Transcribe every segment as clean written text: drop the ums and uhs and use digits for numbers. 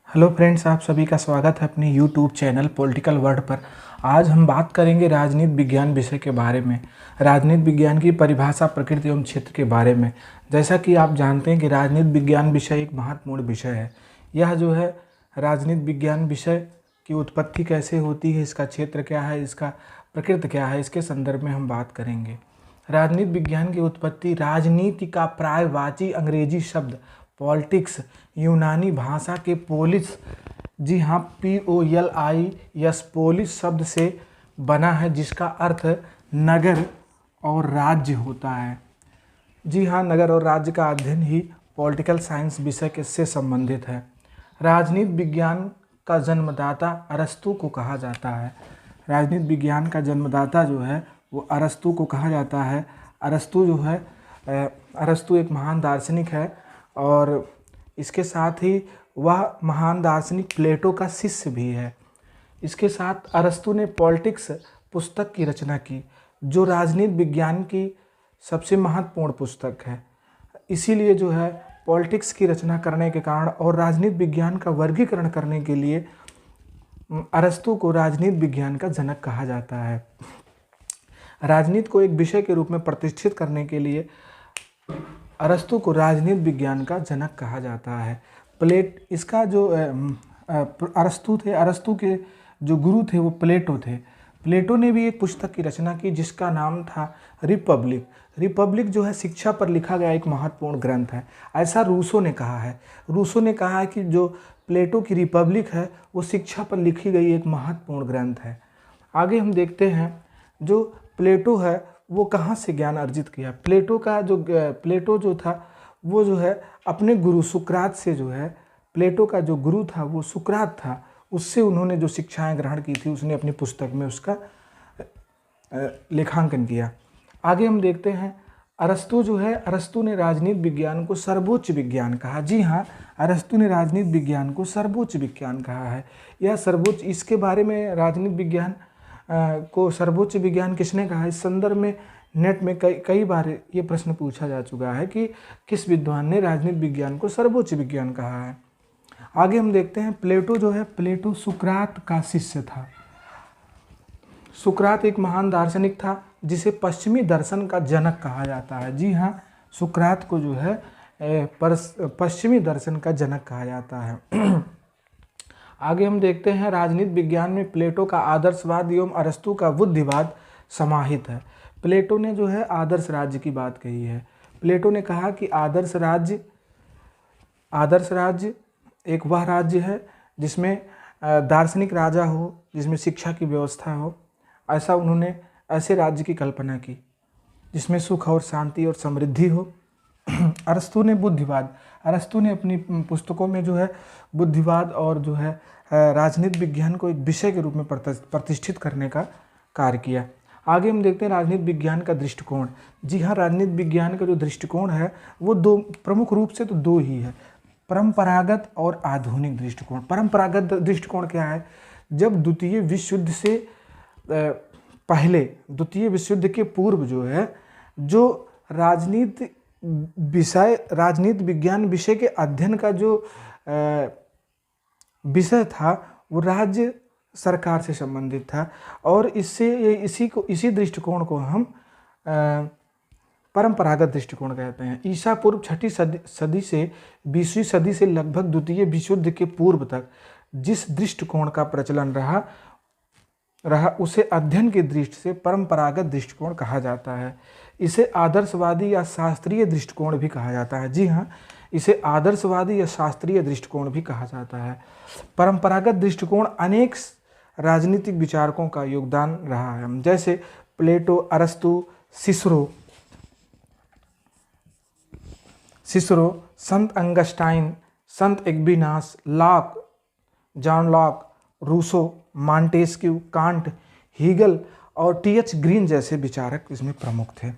Hello friends, आप सभी का स्वागत है अपने यूट्यूब चैनल पॉलिटिकल वर्ड पर। आज हम बात करेंगे राजनीति विज्ञान विषय के बारे में, राजनीति विज्ञान की परिभाषा, प्रकृति एवं क्षेत्र के बारे में। जैसा कि आप जानते हैं कि राजनीति विज्ञान विषय एक महत्वपूर्ण विषय है। यह जो है राजनीति विज्ञान विषय की उत्पत्ति कैसे होती है, इसका क्षेत्र क्या है, इसका प्रकृति क्या है, इसके संदर्भ में हम बात करेंगे। राजनीति विज्ञान की उत्पत्ति राजनीति का प्रायवाची अंग्रेजी शब्द पॉलिटिक्स यूनानी भाषा के पोलिस, जी हाँ, POLIS पोलिस शब्द से बना है, जिसका अर्थ नगर और राज्य होता है। जी हाँ, नगर और राज्य का अध्ययन ही पॉलिटिकल साइंस विषय के से संबंधित है। राजनीति विज्ञान का जन्मदाता अरस्तु को कहा जाता है। राजनीति विज्ञान का जन्मदाता जो है वो अरस्तु को कहा जाता है। अरस्तु जो है अरस्तु एक महान दार्शनिक है और इसके साथ ही वह महान दार्शनिक प्लेटो का शिष्य भी है। इसके साथ अरस्तु ने पॉलिटिक्स पुस्तक की रचना की, जो राजनीति विज्ञान की सबसे महत्वपूर्ण पुस्तक है। इसीलिए जो है पॉलिटिक्स की रचना करने के कारण और राजनीति विज्ञान का वर्गीकरण करने के लिए अरस्तु को राजनीति विज्ञान का जनक कहा जाता है। राजनीति को एक विषय के रूप में प्रतिष्ठित करने के लिए अरस्तु को राजनीति विज्ञान का जनक कहा जाता है। इसका जो अरस्तु थे, अरस्तु के जो गुरु थे वो प्लेटो थे। प्लेटो ने भी एक पुस्तक की रचना की जिसका नाम था रिपब्लिक। रिपब्लिक जो है शिक्षा पर लिखा गया एक महत्वपूर्ण ग्रंथ है, ऐसा रूसो ने कहा है। रूसो ने कहा है कि जो प्लेटो की रिपब्लिक है वो शिक्षा पर लिखी गई एक महत्वपूर्ण ग्रंथ है। आगे हम देखते हैं जो प्लेटो है वो कहाँ से ज्ञान अर्जित किया। प्लेटो जो था वो जो है अपने गुरु सुकरात से, जो है प्लेटो का जो गुरु था वो सुकरात था, उससे उन्होंने जो शिक्षाएं ग्रहण की थी उसने अपनी पुस्तक में उसका लेखांकन किया। आगे हम देखते हैं अरस्तु जो है, अरस्तु ने राजनीति विज्ञान को सर्वोच्च विज्ञान कहा। जी हाँ, अरस्तु ने राजनीति विज्ञान को सर्वोच्च विज्ञान कहा है। यह सर्वोच्च, इसके बारे में राजनीति विज्ञान को सर्वोच्च विज्ञान किसने कहा, इस संदर्भ में नेट में कई बार ये प्रश्न पूछा जा चुका है कि किस विद्वान ने राजनीति विज्ञान को सर्वोच्च विज्ञान कहा है। आगे हम देखते हैं प्लेटो जो है, प्लेटो सुकरात का शिष्य था। सुकरात एक महान दार्शनिक था जिसे पश्चिमी दर्शन का जनक कहा जाता है। जी हाँ, सुकरात को जो है पश्चिमी दर्शन का जनक कहा जाता है। आगे हम देखते हैं राजनीति विज्ञान में प्लेटो का आदर्शवाद एवं अरस्तु का बुद्धिवाद समाहित है। प्लेटो ने जो है आदर्श राज्य की बात कही है। प्लेटो ने कहा कि आदर्श राज्य एक वह राज्य है जिसमें दार्शनिक राजा हो, जिसमें शिक्षा की व्यवस्था हो। ऐसे राज्य की कल्पना की जिसमें सुख और शांति और समृद्धि हो। अरस्तु ने अपनी पुस्तकों में जो है बुद्धिवाद और जो है राजनीति विज्ञान को एक विषय के रूप में प्रतिष्ठित करने का कार्य किया। आगे हम देखते हैं राजनीति विज्ञान का दृष्टिकोण। जी हाँ, राजनीति विज्ञान का जो दृष्टिकोण है वो दो प्रमुख रूप से तो दो ही है, परंपरागत और आधुनिक दृष्टिकोण। परंपरागत दृष्टिकोण क्या है, जब द्वितीय विश्व युद्ध से पहले, द्वितीय विश्व युद्ध के पूर्व जो है, जो राजनीति विज्ञान विषय के अध्ययन का जो विषय था वो राज्य सरकार से संबंधित था और इसी दृष्टिकोण को हम परंपरागत दृष्टिकोण कहते हैं। ईसा पूर्व 6वीं सदी से 20वीं सदी से लगभग द्वितीय विश्व युद्ध के पूर्व तक जिस दृष्टिकोण का प्रचलन रहा उसे अध्ययन की दृष्टि से परंपरागत दृष्टिकोण कहा जाता है। इसे आदर्शवादी या शास्त्रीय दृष्टिकोण भी कहा जाता है। जी हाँ, इसे आदर्शवादी या शास्त्रीय दृष्टिकोण भी कहा जाता है। परंपरागत दृष्टिकोण अनेक राजनीतिक विचारकों का योगदान रहा है, जैसे प्लेटो, अरस्तु, सिसरो, संत अंगस्टाइन, संत Aquinas, John Locke, Rousseau, Montesquieu, Kant, Hegel और TH ग्रीन जैसे विचारक इसमें प्रमुख थे।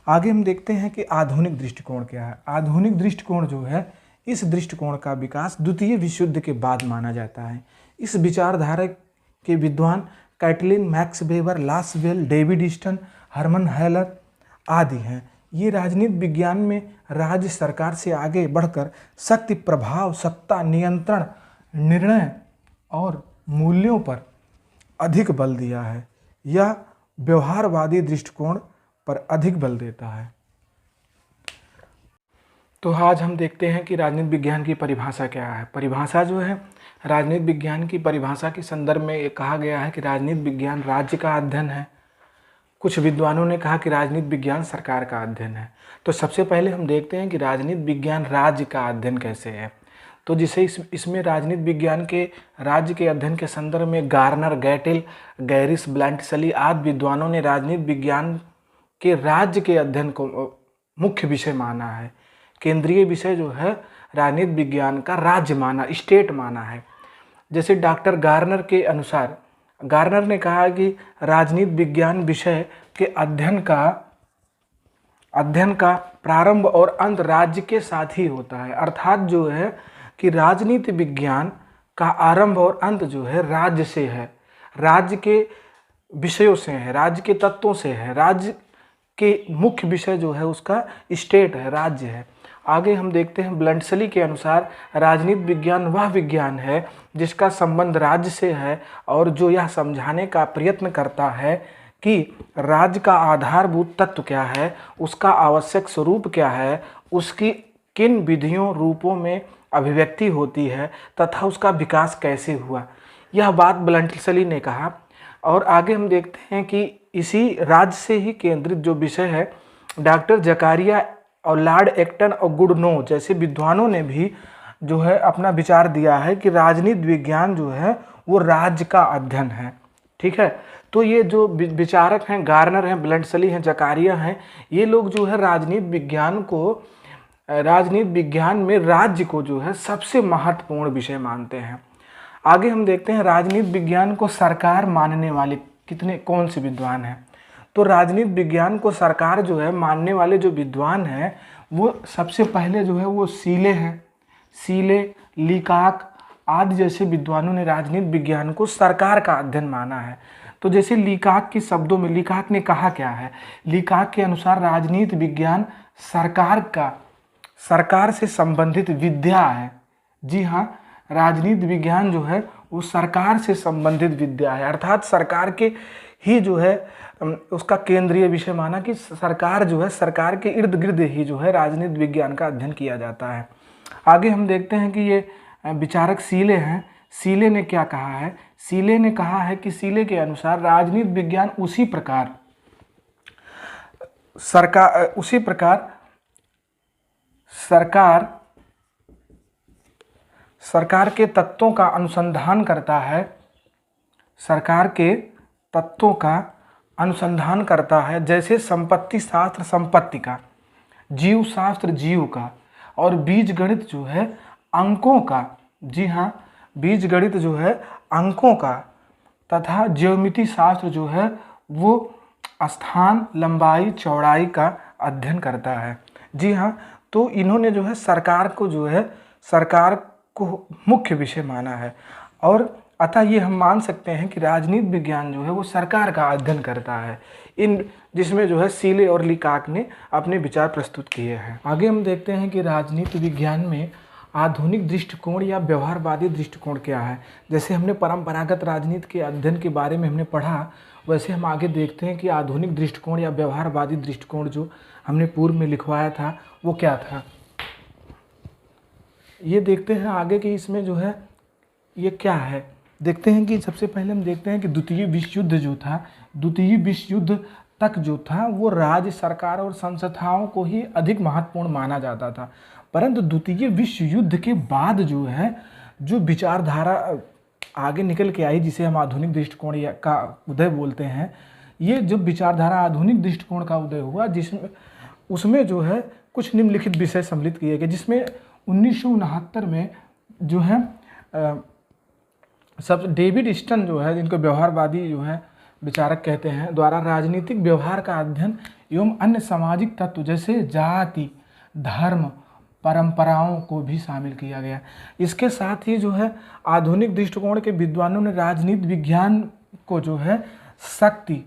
आगे हम देखते हैं कि आधुनिक दृष्टिकोण क्या है। आधुनिक दृष्टिकोण जो है, इस दृष्टिकोण का विकास द्वितीय विश्व युद्ध के बाद माना जाता है। इस विचारधारा के विद्वान Catlin Max Weber, Lasswell, David Easton, Herman Heller आदि हैं। ये राजनीति विज्ञान में राज्य सरकार से आगे बढ़कर शक्ति, प्रभाव, सत्ता, नियंत्रण निर्णय और मूल्यों पर अधिक बल दिया है। यह व्यवहारवादी दृष्टिकोण पर अधिक बल देता है। तो आज हम देखते हैं कि राजनीति विज्ञान की परिभाषा क्या है। परिभाषा जो है, राजनीति विज्ञान की परिभाषा के संदर्भ में ये कहा गया है कि राजनीति विज्ञान राज्य का अध्ययन है। कुछ विद्वानों ने कहा कि राजनीति विज्ञान सरकार का अध्ययन है। तो सबसे पहले हम देखते हैं कि राजनीति विज्ञान राज्य का अध्ययन कैसे है। तो जिसे इसमें राजनीति विज्ञान के राज्य के अध्ययन के संदर्भ में गार्नर, गैटिल, गैरिस, ब्लैंटसली आदि विद्वानों ने राजनीति विज्ञान के राज्य के अध्ययन को मुख्य विषय माना है। केंद्रीय विषय जो है राजनीति विज्ञान का राज्य माना, स्टेट माना है। जैसे डॉक्टर गार्नर के अनुसार, गार्नर ने कहा कि राजनीति विज्ञान विषय के अध्ययन का प्रारंभ और अंत राज्य के साथ ही होता है। अर्थात जो है कि राजनीति विज्ञान का आरंभ और अंत जो है राज्य से है, राज्य के विषयों से है, राज्य के तत्वों से है। राज्य के मुख्य विषय जो है उसका स्टेट है, राज्य है। आगे हम देखते हैं ब्लैंटसली के अनुसार राजनीति विज्ञान वह विज्ञान है जिसका संबंध राज्य से है और जो यह समझाने का प्रयत्न करता है कि राज्य का आधारभूत तत्व क्या है, उसका आवश्यक स्वरूप क्या है, उसकी किन विधियों रूपों में अभिव्यक्ति होती है तथा उसका विकास कैसे हुआ। यह बात ब्लैंटसली ने कहा। और आगे हम देखते हैं कि इसी राज्य से ही केंद्रित जो विषय है, डॉक्टर जकारिया और लॉर्ड एक्टन और गुडनो जैसे विद्वानों ने भी जो है अपना विचार दिया है कि राजनीति विज्ञान जो है वो राज्य का अध्ययन है। ठीक है, तो ये जो विचारक हैं, गार्नर हैं, ब्लैंटसली हैं, जकारिया हैं, ये लोग जो है राजनीति विज्ञान में राज्य को जो है सबसे महत्वपूर्ण विषय मानते हैं। आगे हम देखते हैं राजनीति विज्ञान को सरकार मानने वाले कौन से विद्वान हैं। तो राजनीति विज्ञान को सरकार जो है मानने वाले जो विद्वान हैं वो सबसे पहले जो है वो सीले हैं। सीले, लीकाक आदि जैसे विद्वानों ने राजनीति विज्ञान को सरकार का अध्ययन माना है। तो जैसे लीकाक के शब्दों में, लीकाक ने कहा क्या है, लीकाक के अनुसार राजनीति विज्ञान सरकार से संबंधित विद्या है। जी हाँ, राजनीति विज्ञान जो है वो सरकार से संबंधित विद्या है। अर्थात सरकार के ही जो है उसका केंद्रीय विषय माना कि सरकार जो है, सरकार के इर्द गिर्द ही जो है राजनीति विज्ञान का अध्ययन किया जाता है। आगे हम देखते हैं कि ये विचारक सीले हैं। सीले ने क्या कहा है? सीले ने कहा है कि सीले के अनुसार राजनीति विज्ञान उसी प्रकार सरकार के तत्वों का अनुसंधान करता है, सरकार के तत्वों का अनुसंधान करता है, जैसे संपत्ति शास्त्र संपत्ति का, जीव शास्त्र जीव का, और बीज गणित जो है अंकों का। जी हाँ, बीज गणित जो है अंकों का, तथा ज्योमिति शास्त्र जो है वो स्थान, लंबाई, चौड़ाई का अध्ययन करता है। जी हाँ, तो इन्होंने जो है सरकार को मुख्य विषय माना है। और अतः ये हम मान सकते हैं कि राजनीति विज्ञान जो है वो सरकार का अध्ययन करता है, जिसमें जो है सीले और लीकाक ने अपने विचार प्रस्तुत किए हैं। आगे हम देखते हैं कि राजनीति विज्ञान में आधुनिक दृष्टिकोण या व्यवहारवादी दृष्टिकोण क्या है। जैसे हमने परंपरागत राजनीति के अध्ययन के बारे में हमने पढ़ा, वैसे हम आगे देखते हैं कि आधुनिक दृष्टिकोण या व्यवहारवादी दृष्टिकोण जो हमने पूर्व में लिखवाया था वो क्या था। ये देखते हैं आगे कि इसमें जो है ये क्या है। देखते हैं कि सबसे पहले हम देखते हैं कि द्वितीय विश्व युद्ध जो था, द्वितीय विश्व युद्ध तक जो था वो राज्य सरकार और संस्थाओं को ही अधिक महत्वपूर्ण माना जाता था। परंतु द्वितीय विश्व युद्ध के बाद जो है जो विचारधारा आगे निकल के आई, जिसे हम आधुनिक दृष्टिकोण का उदय बोलते हैं, ये जब विचारधारा आधुनिक दृष्टिकोण का उदय हुआ उसमें जो है कुछ निम्नलिखित विषय सम्मिलित किए गए, जिसमें 1969 में जो है सब डेविड स्टन जो है, जिनको व्यवहारवादी जो है विचारक कहते हैं, द्वारा राजनीतिक व्यवहार का अध्ययन एवं अन्य सामाजिक तत्व जैसे जाति, धर्म, परंपराओं को भी शामिल किया गया। इसके साथ ही जो है आधुनिक दृष्टिकोण के विद्वानों ने राजनीति विज्ञान को जो है शक्ति,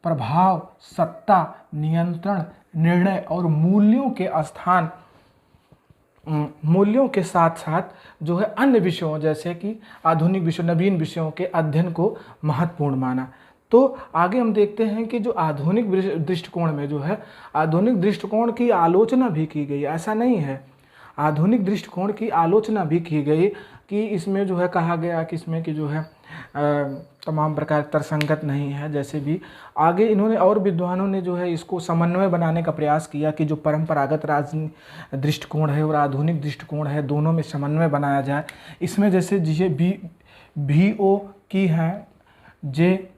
प्रभाव, सत्ता, नियंत्रण, निर्णय और मूल्यों के स्थान मूल्यों के साथ साथ जो है अन्य विषयों जैसे कि आधुनिक विषयों, नवीन विषयों के अध्ययन को महत्वपूर्ण माना। तो आगे हम देखते हैं कि जो आधुनिक दृष्टिकोण में जो है आधुनिक दृष्टिकोण की आलोचना भी की गई। ऐसा नहीं है, आधुनिक दृष्टिकोण की आलोचना भी की गई कि इसमें जो है कहा गया कि इसमें कि जो है तमाम प्रकार तर्कसंगत नहीं है। जैसे भी आगे इन्होंने और विद्वानों ने जो है इसको समन्वय बनाने का प्रयास किया कि जो परंपरागत राजनीति दृष्टिकोण है और आधुनिक दृष्टिकोण है दोनों में समन्वय बनाया जाए। इसमें जैसे VO की हैं, जे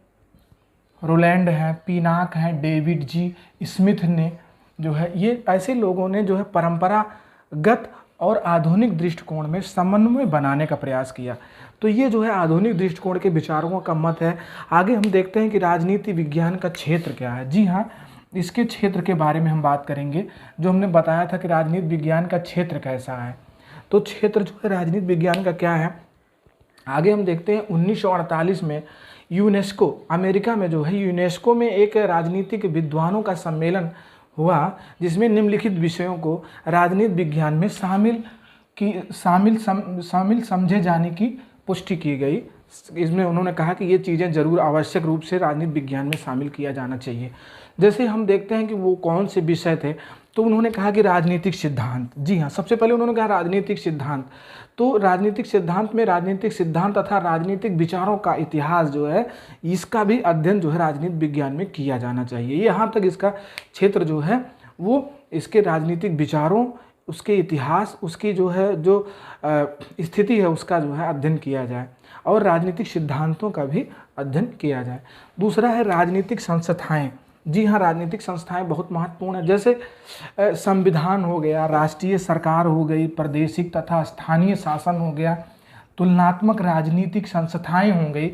रोलैंड हैं, पीनाक हैं, डेविड जी स्मिथ ने जो है ये ऐसे लोगों ने जो है परंपरागत और आधुनिक दृष्टिकोण में समन्वय बनाने का प्रयास किया। तो ये जो है आधुनिक दृष्टिकोण के विचारकों का मत है। आगे हम देखते हैं कि राजनीति विज्ञान का क्षेत्र क्या है। जी हाँ, इसके क्षेत्र के बारे में हम बात करेंगे। जो हमने बताया था कि राजनीति विज्ञान का क्षेत्र कैसा है, तो क्षेत्र जो है राजनीति विज्ञान का क्या है, आगे हम देखते हैं। 1948 में यूनेस्को, अमेरिका में जो है यूनेस्को में एक राजनीतिक विद्वानों का सम्मेलन हुआ जिसमें निम्नलिखित विषयों को राजनीति विज्ञान में शामिल समझे जाने की पुष्टि की गई। इसमें उन्होंने कहा कि ये चीज़ें जरूर आवश्यक रूप से राजनीति विज्ञान में शामिल किया जाना चाहिए। जैसे हम देखते हैं कि वो कौन से विषय थे, तो उन्होंने कहा कि राजनीतिक सिद्धांत। जी हाँ, सबसे पहले उन्होंने कहा राजनीतिक सिद्धांत। तो राजनीतिक सिद्धांत में राजनीतिक सिद्धांत तथा राजनीतिक विचारों का इतिहास जो है इसका भी अध्ययन जो है राजनीति विज्ञान में किया जाना चाहिए। यहाँ तक इसका क्षेत्र जो है वो इसके राजनीतिक विचारों, उसके इतिहास, उसकी जो है जो स्थिति है उसका जो है अध्ययन किया जाए और राजनीतिक सिद्धांतों का भी अध्ययन किया जाए। दूसरा है राजनीतिक संस्थाएं। जी हाँ, राजनीतिक संस्थाएं बहुत महत्वपूर्ण है। जैसे संविधान हो गया, राष्ट्रीय सरकार हो गई, प्रादेशिक तथा स्थानीय शासन हो गया, तुलनात्मक राजनीतिक संस्थाएं हो गई।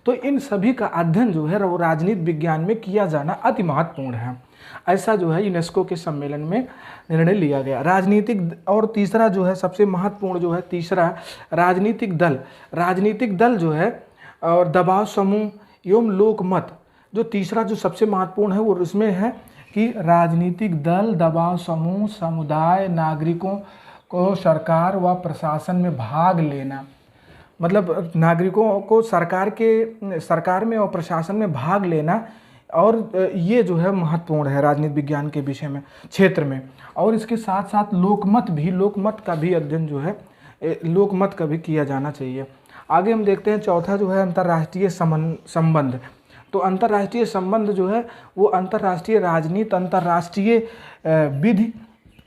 तो इन सभी का अध्ययन जो है वो राजनीति विज्ञान में किया जाना अति महत्वपूर्ण है। ऐसा जो है यूनेस्को के सम्मेलन में निर्णय लिया गया। राजनीतिक और तीसरा जो है सबसे महत्वपूर्ण जो है तीसरा राजनीतिक दल। राजनीतिक दल जो है और दबाव समूह एवं लोकमत, जो तीसरा जो सबसे महत्वपूर्ण है वो उसमें है कि राजनीतिक दल, दबाव समूह, समुदाय, नागरिकों को सरकार व प्रशासन में भाग लेना, मतलब नागरिकों को सरकार में और प्रशासन में भाग लेना। और ये जो है महत्वपूर्ण है राजनीति विज्ञान के विषय में, क्षेत्र में। और इसके साथ साथ लोकमत का भी अध्ययन जो है लोकमत का भी किया जाना चाहिए। आगे हम देखते हैं चौथा जो है अंतर्राष्ट्रीय संबंध। तो अंतर्राष्ट्रीय संबंध जो है वो अंतर्राष्ट्रीय राजनीति, अंतर्राष्ट्रीय विधि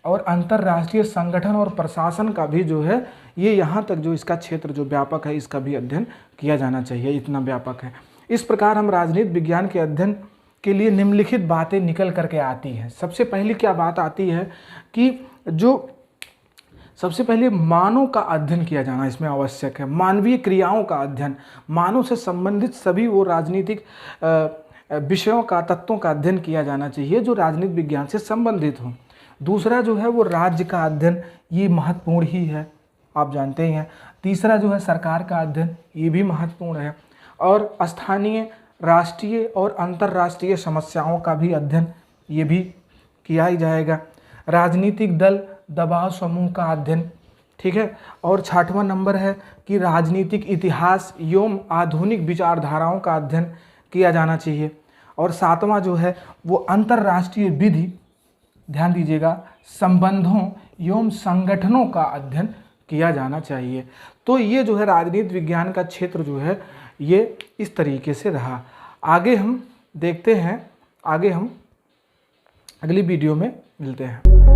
और अंतर्राष्ट्रीय संगठन और प्रशासन का भी जो है ये यहाँ तक जो इसका क्षेत्र जो व्यापक है इसका भी अध्ययन किया जाना चाहिए, इतना व्यापक है। इस प्रकार हम राजनीति विज्ञान के अध्ययन के लिए निम्नलिखित बातें निकल करके आती हैं। सबसे पहली क्या बात आती है कि जो सबसे पहले मानव का अध्ययन किया जाना इसमें आवश्यक है। मानवीय क्रियाओं का अध्ययन, मानव से संबंधित सभी वो राजनीतिक विषयों का, तत्वों का अध्ययन किया जाना चाहिए जो राजनीति विज्ञान से संबंधित हो। दूसरा जो है वो राज्य का अध्ययन, ये महत्वपूर्ण ही है, आप जानते ही हैं। तीसरा जो है सरकार का अध्ययन, ये भी महत्वपूर्ण है। और स्थानीय, राष्ट्रीय और अंतर्राष्ट्रीय समस्याओं का भी अध्ययन ये भी किया ही जाएगा। राजनीतिक दल, दबाव समूह का अध्ययन, ठीक है। और 6वां नंबर है कि राजनीतिक इतिहास एवं आधुनिक विचारधाराओं का अध्ययन किया जाना चाहिए। और 7वां जो है वो अंतर्राष्ट्रीय विधि, ध्यान दीजिएगा, संबंधों एवं संगठनों का अध्ययन किया जाना चाहिए। तो ये जो है राजनीति विज्ञान का क्षेत्र जो है ये इस तरीके से रहा। आगे हम देखते हैं, आगे हम अगली वीडियो में मिलते हैं।